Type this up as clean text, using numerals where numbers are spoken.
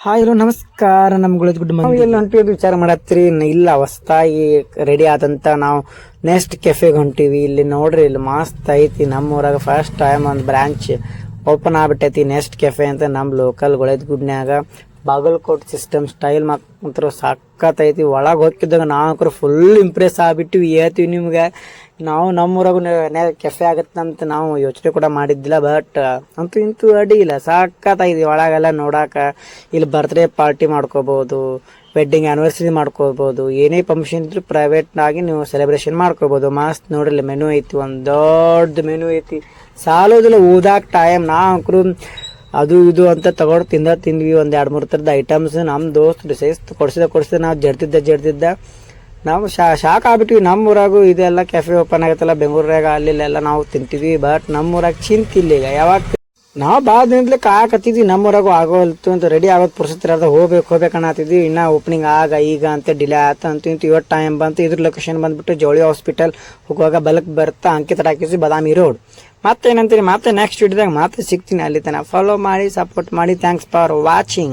Hi hello ನಮಸ್ಕಾರ. ನಮ್ಗಳ good ನಾವು ಎಲ್ಲಿ ಹೊಂಟಿವಿ ವಿಚಾರ ಮಾಡತ್ತೀರಿ. ಇಲ್ಲ ಹೊಸ್ತಾಗಿ ರೆಡಿ ಆದಂತ ನಾವು ನೆಕ್ಸ್ಟ್ ಕೆಫೆಗೆ ಹೊಂಟಿವಿ. ಇಲ್ಲಿ ನೋಡ್ರಿ, ಇಲ್ಲಿ ಮಸ್ತ್ ಐತಿ. ನಮ್ಮೂರಾಗ ಫಸ್ಟ್ ಟೈಮ್ ಒಂದು ಬ್ರಾಂಚ್ ಓಪನ್ ಆಗ್ಬಿಟ್ಟೈತಿ ನೆಕ್ಸ್ಟ್ ಕೆಫೆ ಅಂತ. ನಮ್ಮ ಲೋಕಲ್ ಗುಡ್ನ್ಯಾಗ ಬಾಗಲಕೋಟ್ ಸಿಸ್ಟಮ್ ಸ್ಟೈಲ್ ಮಾತ್ರ ಸಖತ್ ಐತಿ. ಒಳಗೆ ಹೋಗಿದ್ದಾಗ ನಾವು ಫುಲ್ ಇಂಪ್ರೆಸ್ ಆಗ್ಬಿಟ್ಟಿವಿ. ಹೇಳ್ತೀವಿ ನಿಮ್ಗೆ, ನಾವು ನಮ್ಮೂರಾಗು ಕೆಫೆ ಆಗತ್ತಂತ ನಾವು ಯೋಚನೆ ಕೂಡ ಮಾಡಿದ್ದಿಲ್ಲ. ಬಟ್ ಅಂತೂ ಇಂತೂ ಅಡ್ಡಿ ಇಲ್ಲ, ಸಖತ್ ಐತಿ. ಒಳಗೆಲ್ಲ ನೋಡಾಕ ಇಲ್ಲಿ ಬರ್ತ್ಡೇ ಪಾರ್ಟಿ ಮಾಡ್ಕೋಬಹುದು, ವೆಡ್ಡಿಂಗ್ ಆನಿವರ್ಸರಿ ಮಾಡ್ಕೋಬಹುದು, ಏನೇ ಫಂಕ್ಷನ್ ಇದ್ರು ಪ್ರೈವೇಟ್ ಆಗಿ ನೀವು ಸೆಲೆಬ್ರೇಷನ್ ಮಾಡ್ಕೋಬಹುದು. ಮಸ್ತ್ ನೋಡ್ರಿ, ಮೆನು ಐತಿ, ಒಂದ್ ದೊಡ್ಡ ಮೆನು ಐತಿ. ಸಾಲೋದಿಲ್ಲ ಓದಾಕ ಟೈಮ್. ನಾವಂಕ್ರು ಅದು ಇದು ಅಂತ ತಗೊಂಡು ತಿಂದ್ವಿ ಒಂದ್ 2-3 ಥರದ ಐಟಮ್ಸ್. ನಮ್ಮ ದೋಸ್ತ್ ಸೇಸ್ತ್ ಕೊಡ್ಸಿದ ನಾವು ಜಡ್ತಿದ್ದ ನಾವು ಶಾಕ್ ಆಗ್ಬಿಟ್ವಿ. ನಮ್ಮ ಊರಾಗು ಇದೆಲ್ಲ ಕೆಫೆ ಓಪನ್ ಆಗತ್ತಲ್ಲ ಬೆಂಗಳೂರಾಗ, ಅಲ್ಲೆಲ್ಲ ನಾವು ತಿಂತೀವಿ. ಬಟ್ ನಮ್ಮ ಊರಾಗ ಚಿಂತಿಲ್ಲ. ಈಗ ಯಾವಾಗ ನಾವು ಭಾಳ ದಿನದ್ಲೆ ಕಾಯಕತ್ತಿದ್ವಿ ನಮ್ಮೂರಾಗು ಆಗೋಲ್ತು ಅಂತ, ರೆಡಿ ಆಗೋದು ಪುರ್ಸತ್ತಿರದ ಹೋಗ್ಬೇಕನ್ನತ್ತಿದ್ವಿ. ಇನ್ನ ಓಪನಿಂಗ್ ಈಗ ಅಂತ ಡಿಲೇ ಆಯ್ತು. ಅಂತೂ ಇಂತೂ ಇವತ್ತು ಟೈಮ್ ಬಂತು. ಇದ್ರ ಲೊಕೇಶನ್ ಬಂದ್ಬಿಟ್ಟು ಜೋಳಿ ಹಾಸ್ಪಿಟಲ್ ಹೋಗುವಾಗ ಬಲಕ್ ಬರ್ತಾ ಅಂಕಿತ ಟಾಕೀಸ್ ಬಾದಾಮಿ ರೋಡ್. ಮತ್ತೇನಂತೀರಿ, ಮತ್ತೆ ನೆಕ್ಸ್ಟ್ ವಿಡಿಯೋದಾಗ ಮತ್ತೆ ಸಿಗ್ತೀನಿ. ಅಲ್ಲಿ ತನಕ ಫಾಲೋ ಮಾಡಿ, ಸಪೋರ್ಟ್ ಮಾಡಿ. Thanks for watching.